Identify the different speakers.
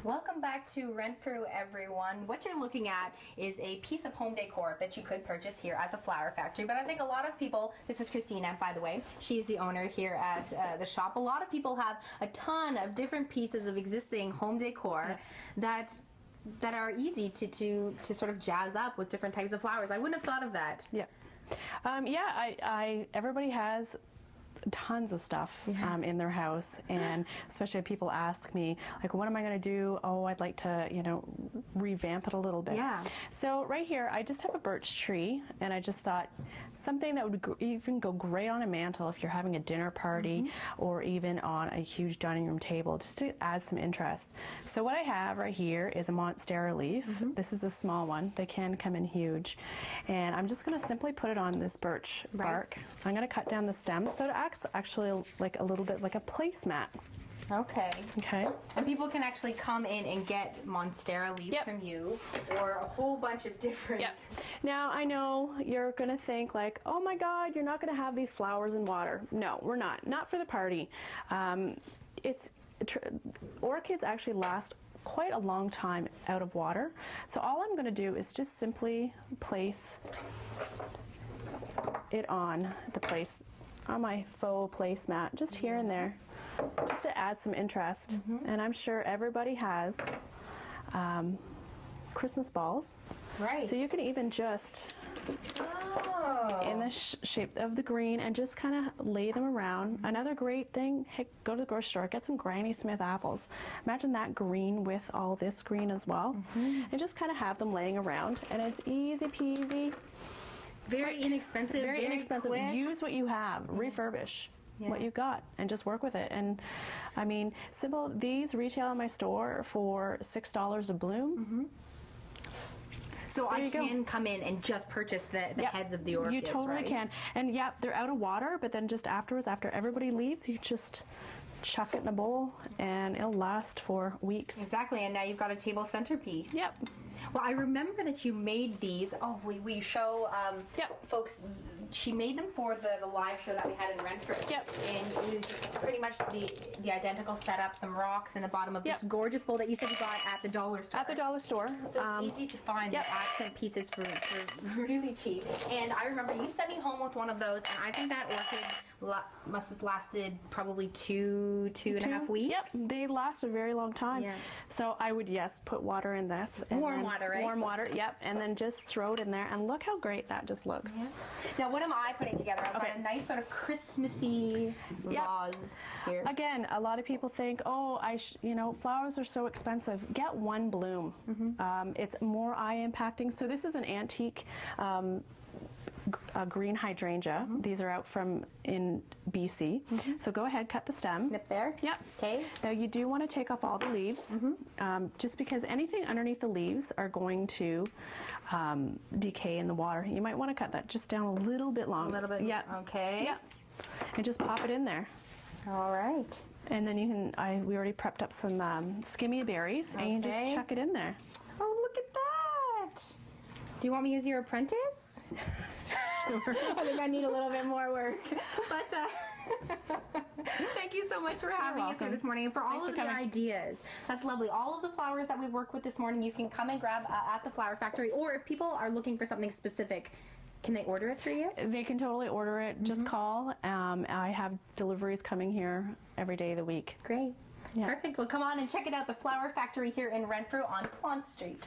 Speaker 1: Welcome back to Renfrew, everyone. What you're looking at is a piece of home decor that you could purchase here at the Flower Factory. But I think a lot of people, this is Christina, by the way, she's the owner here at the shop. A lot of people have a ton of different pieces of existing home decor that are easy to sort of jazz up with different types of flowers. I wouldn't have thought of that.
Speaker 2: Yeah. Everybody has tons of stuff in their house, and especially if people ask me, like, what am I going to do? Oh, I'd like to, revamp it a little bit.
Speaker 1: Yeah.
Speaker 2: So right here, I just have a birch tree, and I just thought something that would even go great on a mantle if you're having a dinner party or even on a huge dining room table, just to add some interest. So what I have right here is a monstera leaf. This is a small one. They can come in huge. And I'm just going to simply put it on this birch bark. I'm going to cut down the stem so it acts actually like a little bit like a placemat.
Speaker 1: Okay.
Speaker 2: Okay.
Speaker 1: And people can actually come in and get monstera leaves from you, or a whole bunch of different.
Speaker 2: Now I know you're gonna think like, oh my God, you're not gonna have these flowers in water. No, we're not. Not for the party. Orchids actually last quite a long time out of water. So all I'm gonna do is just simply place it on my faux placemat, just here and there, just to add some interest. And I'm sure everybody has Christmas balls.
Speaker 1: Right.
Speaker 2: So you can even just, in the shape of the green, and just kind of lay them around. Another great thing, hey, go to the grocery store, get some Granny Smith apples. Imagine that green with all this green as well. And just kind of have them laying around, and it's easy peasy.
Speaker 1: Very inexpensive.
Speaker 2: Very inexpensive.
Speaker 1: Quick.
Speaker 2: Use what you have. Refurbish what you got, and just work with it. And I mean, simple. These retail in my store for $6 a bloom.
Speaker 1: So I can come in and just purchase the heads of the orchids.
Speaker 2: You totally can. And they're out of water, but then just afterwards, after everybody leaves, you just chuck it in a bowl and it'll last for weeks.
Speaker 1: Exactly, and now you've got a table centerpiece.
Speaker 2: Yep.
Speaker 1: Well, I remember that you made these. Oh, we show folks. She made them for the live show that we had in Renfrew.
Speaker 2: Yep.
Speaker 1: And it was pretty much the identical setup. Some rocks in the bottom of this gorgeous bowl that you said you got at the dollar store.
Speaker 2: At the dollar store.
Speaker 1: So it's easy to find accent pieces for really cheap. And I remember you sent me home with one of those, and I think that orchid must have lasted probably two and a half weeks.
Speaker 2: Yep, they last a very long time.
Speaker 1: Yeah.
Speaker 2: So I would, put water in this.
Speaker 1: Warm water, right?
Speaker 2: Warm water, and then just throw it in there, and look how great that just looks.
Speaker 1: Now, what am I putting together? I've got a nice sort of Christmassy vase here.
Speaker 2: Again, a lot of people think, oh, flowers are so expensive. Get one bloom. It's more eye-impacting. So this is an antique green hydrangea. These are out from in BC. So go ahead, cut the stem.
Speaker 1: Snip there.
Speaker 2: Yep.
Speaker 1: Okay.
Speaker 2: Now you do want to take off all the leaves, just because anything underneath the leaves are going to decay in the water. You might want to cut that just down a little bit long.
Speaker 1: A little bit.
Speaker 2: Yeah.
Speaker 1: Okay.
Speaker 2: Yep. And just pop it in there.
Speaker 1: All right.
Speaker 2: And then you can. We already prepped up some skimmy berries, and you just chuck it in there.
Speaker 1: Oh, look at that! Do you want me as your apprentice?
Speaker 2: Sure.
Speaker 1: I think I need a little bit more work. But thank you so much for having us here this morning, and for all of the ideas. That's lovely. All of the flowers that we worked with this morning, you can come and grab at the Flower Factory, or if people are looking for something specific, can they order it through you? They
Speaker 2: can totally order it. Just call. I have deliveries coming here every day of the week.
Speaker 1: Great. Perfect. Well, come on and check it out, the Flower Factory here in Renfrew on Pont Street.